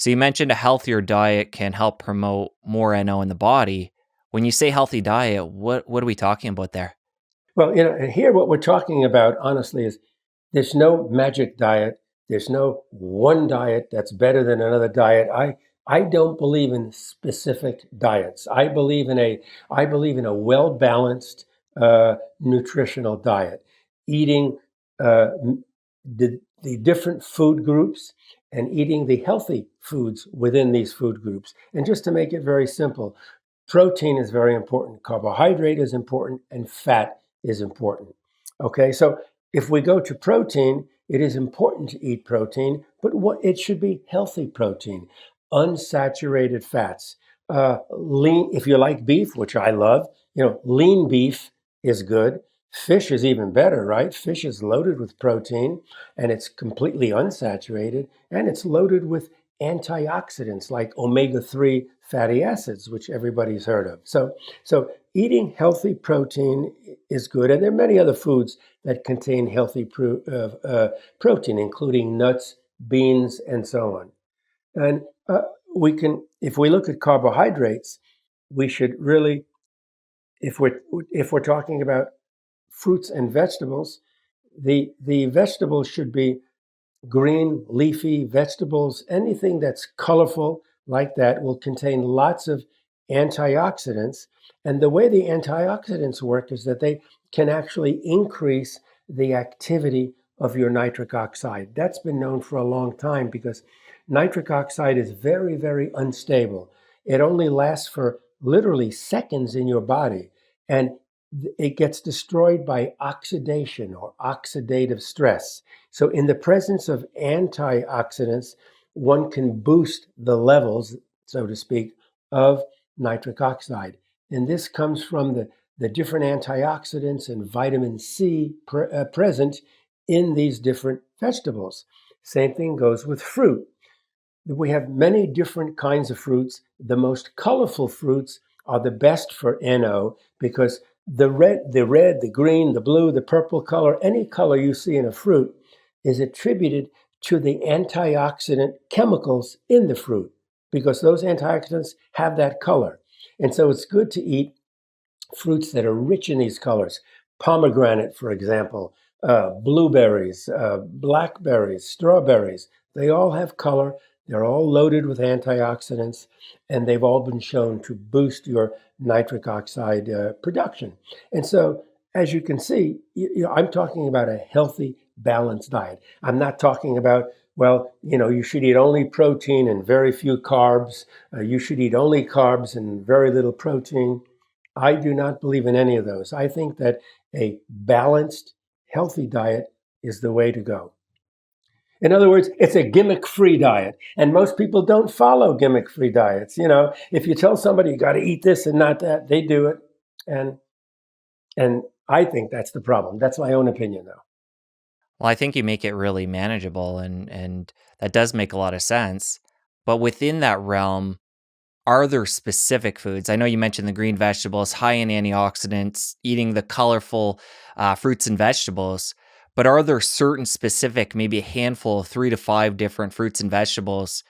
So you mentioned a healthier diet can help promote more NO in the body. When you say healthy diet, what are we talking about there? Well, and here what we're talking about, honestly, is there's no magic diet. There's no one diet that's better than another diet. I don't believe in specific diets. I believe in a well balanced nutritional diet, eating the different food groups and eating the healthy foods within these food groups. And just to make it very simple, protein is very important, carbohydrate is important, and fat is important. Okay, so if we go to protein, it is important to eat protein, but it should be healthy protein, unsaturated fats, lean. If you like beef, which I love, lean beef is good. Fish is even better, right? Fish is loaded with protein, and it's completely unsaturated, and it's loaded with antioxidants like omega-3 fatty acids, which everybody's heard of. So eating healthy protein is good, and there are many other foods that contain healthy protein, including nuts, beans, and so on. And if we look at carbohydrates, we should really, if we're talking about fruits and vegetables, the vegetables should be green, leafy vegetables. Anything that's colorful like that will contain lots of antioxidants. And the way the antioxidants work is that they can actually increase the activity of your nitric oxide. That's been known for a long time because nitric oxide is very, very unstable. It only lasts for literally seconds in your body, and it gets destroyed by oxidation or oxidative stress. So in the presence of antioxidants, one can boost the levels, so to speak, of nitric oxide. And this comes from the different antioxidants and vitamin C present in these different vegetables. Same thing goes with fruit. We have many different kinds of fruits. The most colorful fruits are the best for NO because the red, the green, the blue, the purple color, any color you see in a fruit is attributed to the antioxidant chemicals in the fruit because those antioxidants have that color. And so it's good to eat fruits that are rich in these colors. Pomegranate, for example, blueberries, blackberries, strawberries, they all have color. They're all loaded with antioxidants, and they've all been shown to boost your nitric oxide production. And so, as you can see, I'm talking about a healthy, balanced diet. I'm not talking about, well, you should eat only protein and very few carbs. You should eat only carbs and very little protein. I do not believe in any of those. I think that a balanced, healthy diet is the way to go. In other words, it's a gimmick-free diet, and most people don't follow gimmick-free diets. If you tell somebody you got to eat this and not that, they do it, and I think that's the problem. That's my own opinion, though. Well, I think you make it really manageable, and that does make a lot of sense. But within that realm, are there specific foods? I know you mentioned the green vegetables, high in antioxidants, eating the colorful fruits and vegetables, but are there certain specific, maybe a handful of 3 to 5 different fruits and vegetables,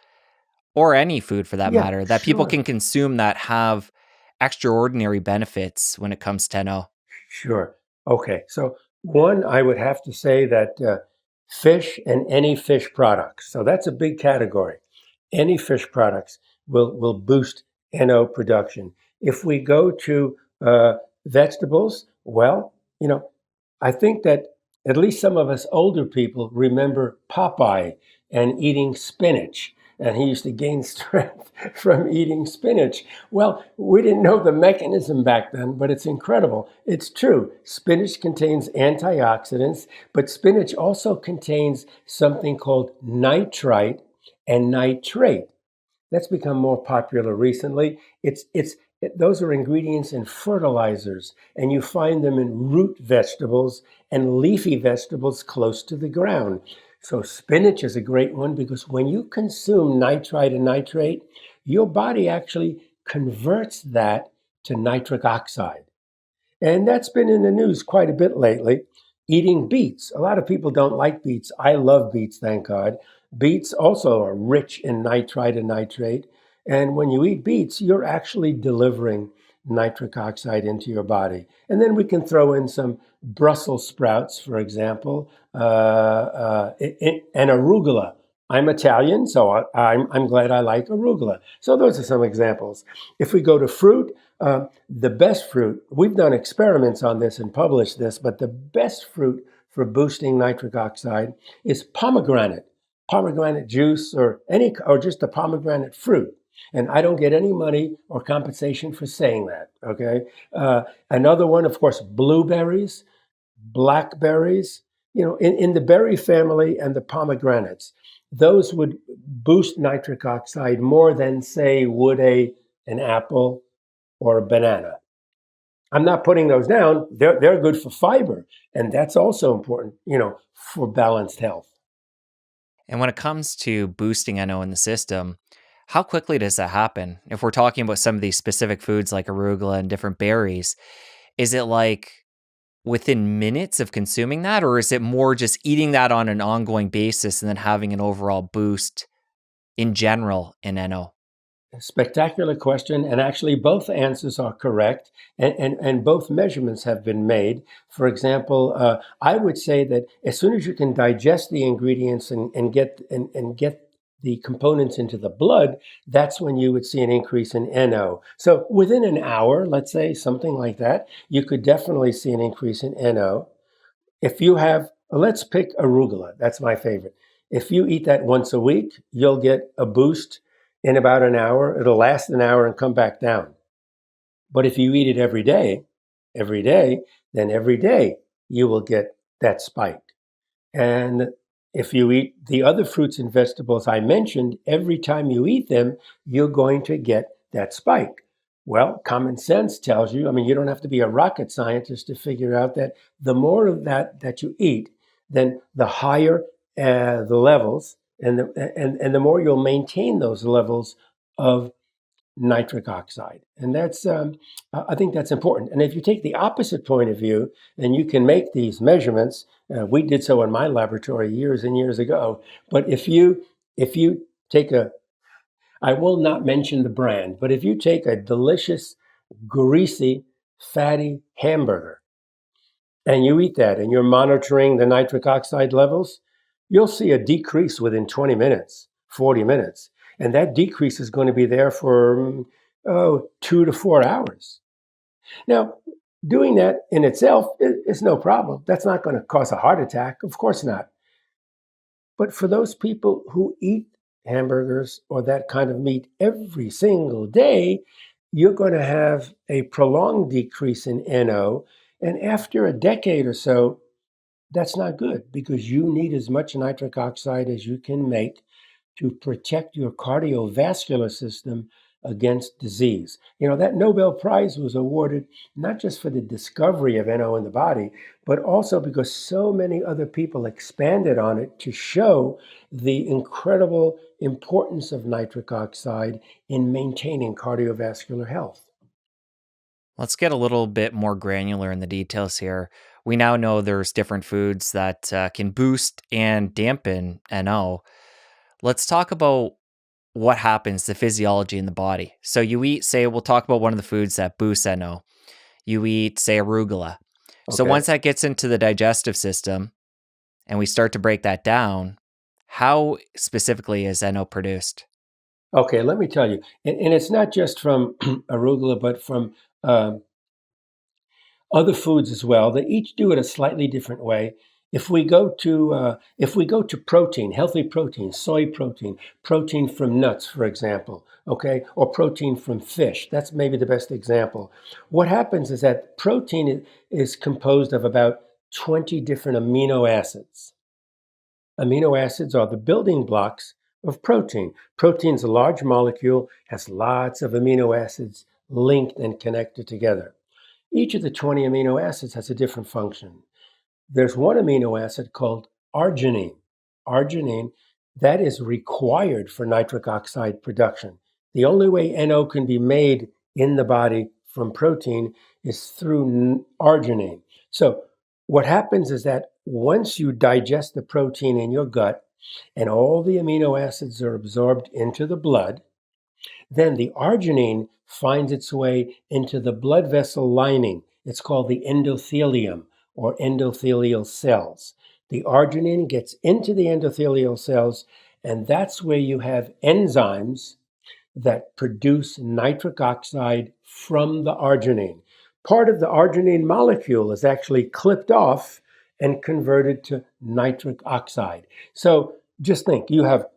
or any food for that Yeah, matter, that people sure. can consume that have extraordinary benefits when it comes to NO? Sure. Okay. So one, I would have to say that fish and any fish products. So that's a big category. Any fish products will boost NO production. If we go to vegetables, well, I think that at least some of us older people remember Popeye and eating spinach. And he used to gain strength from eating spinach. Well, we didn't know the mechanism back then, but it's incredible. It's true. Spinach contains antioxidants, but spinach also contains something called nitrite and nitrate. That's become more popular recently. Those are ingredients in fertilizers, and you find them in root vegetables and leafy vegetables close to the ground. So spinach is a great one because when you consume nitrite and nitrate, your body actually converts that to nitric oxide. And that's been in the news quite a bit lately. Eating beets. A lot of people don't like beets. I love beets, thank God. Beets also are rich in nitrite and nitrate. And when you eat beets, you're actually delivering nitric oxide into your body. And then we can throw in some Brussels sprouts, for example, and arugula. I'm Italian, so I'm glad I like arugula. So those are some examples. If we go to fruit, the best fruit, we've done experiments on this and published this, but the best fruit for boosting nitric oxide is pomegranate juice, or just the pomegranate fruit. And I don't get any money or compensation for saying that. Okay. Another one, of course, blueberries, blackberries. In the berry family and the pomegranates, those would boost nitric oxide more than, say, would an apple or a banana. I'm not putting those down. They're good for fiber, and that's also important, for balanced health. And when it comes to boosting NO in the system, how quickly does that happen? If we're talking about some of these specific foods like arugula and different berries, is it like within minutes of consuming that, or is it more just eating that on an ongoing basis and then having an overall boost in general in NO? Spectacular question, and actually both answers are correct, and both measurements have been made. For example, I would say that as soon as you can digest the ingredients and get the components into the blood, that's when you would see an increase in NO. So within an hour, let's say something like that, you could definitely see an increase in NO. If you have, let's pick arugula, that's my favorite. If you eat that once a week, you'll get a boost in about an hour. It'll last an hour and come back down. But if you eat it every day, then every day you will get that spike. And if you eat the other fruits and vegetables I mentioned, every time you eat them, you're going to get that spike. Well, common sense tells you, you don't have to be a rocket scientist to figure out that the more of that you eat, then the higher the levels, and the more you'll maintain those levels of nitric oxide. And I think that's important. And if you take the opposite point of view, then you can make these measurements. We did so in my laboratory years and years ago. But if you take I will not mention the brand, but if you take a delicious, greasy, fatty hamburger and you eat that and you're monitoring the nitric oxide levels, you'll see a decrease within 20 minutes, 40 minutes. And that decrease is going to be there for 2 to 4 hours. Now, doing that in itself is no problem. That's not going to cause a heart attack. Of course not. But for those people who eat hamburgers or that kind of meat every single day, you're going to have a prolonged decrease in NO. And after a decade or so, that's not good, because you need as much nitric oxide as you can make to protect your cardiovascular system against disease. That Nobel Prize was awarded not just for the discovery of NO in the body, but also because so many other people expanded on it to show the incredible importance of nitric oxide in maintaining cardiovascular health. Let's get a little bit more granular in the details here. We now know there's different foods that can boost and dampen NO. Let's talk about what happens, the physiology in the body. So you eat, say, we'll talk about one of the foods that boosts NO. You eat, say, arugula. So Okay. once that gets into the digestive system and we start to break that down, how specifically is NO produced? Okay, let me tell you. And it's not just from arugula, but from other foods as well. They each do it a slightly different way. If we go to protein, healthy protein, soy protein, protein from nuts, for example, okay, or protein from fish, that's maybe the best example. What happens is that protein is composed of about 20 different amino acids. Amino acids are the building blocks of protein. Protein's a large molecule, has lots of amino acids linked and connected together. Each of the 20 amino acids has a different function. There's one amino acid called arginine. Arginine, that is required for nitric oxide production. The only way NO can be made in the body from protein is through arginine. So what happens is that once you digest the protein in your gut, and all the amino acids are absorbed into the blood. Then the arginine finds its way into the blood vessel lining. It's called the endothelium or endothelial cells. The arginine gets into the endothelial cells, and that's where you have enzymes that produce nitric oxide from the arginine. Part of the arginine molecule is actually clipped off and converted to nitric oxide. So just think, you have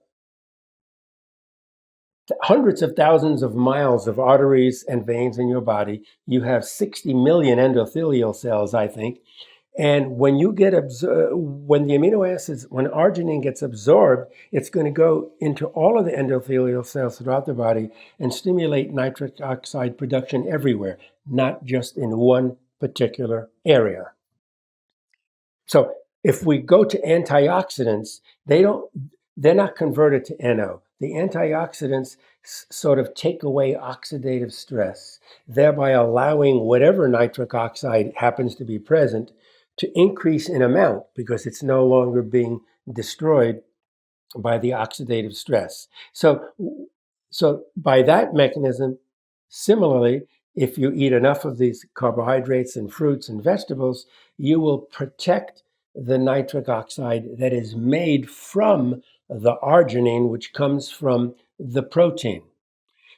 hundreds of thousands of miles of arteries and veins in your body. You have 60 million endothelial cells, I think. And when you get when the amino acids, when arginine gets absorbed, it's going to go into all of the endothelial cells throughout the body and stimulate nitric oxide production everywhere, not just in one particular area. So if we go to antioxidants, they're not converted to NO. The antioxidants sort of take away oxidative stress, thereby allowing whatever nitric oxide happens to be present to increase in amount because it's no longer being destroyed by the oxidative stress. So by that mechanism, similarly, if you eat enough of these carbohydrates and fruits and vegetables, you will protect the nitric oxide that is made from the arginine, which comes from the protein.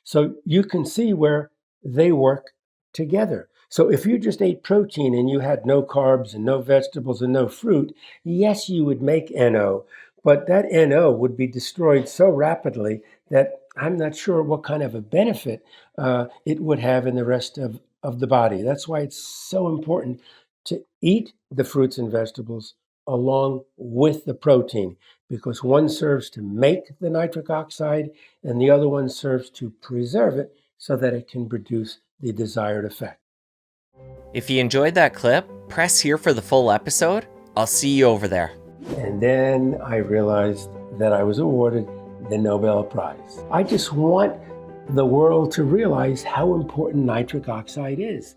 So you can see where they work together. So if you just ate protein and you had no carbs and no vegetables and no fruit, yes, you would make NO, but that NO would be destroyed so rapidly that I'm not sure what kind of a benefit it would have in the rest of the body. That's why it's so important to eat the fruits and vegetables along with the protein, because one serves to make the nitric oxide and the other one serves to preserve it so that it can produce the desired effect. If you enjoyed that clip, press here for the full episode. I'll see you over there. And then I realized that I was awarded the Nobel Prize. I just want the world to realize how important nitric oxide is.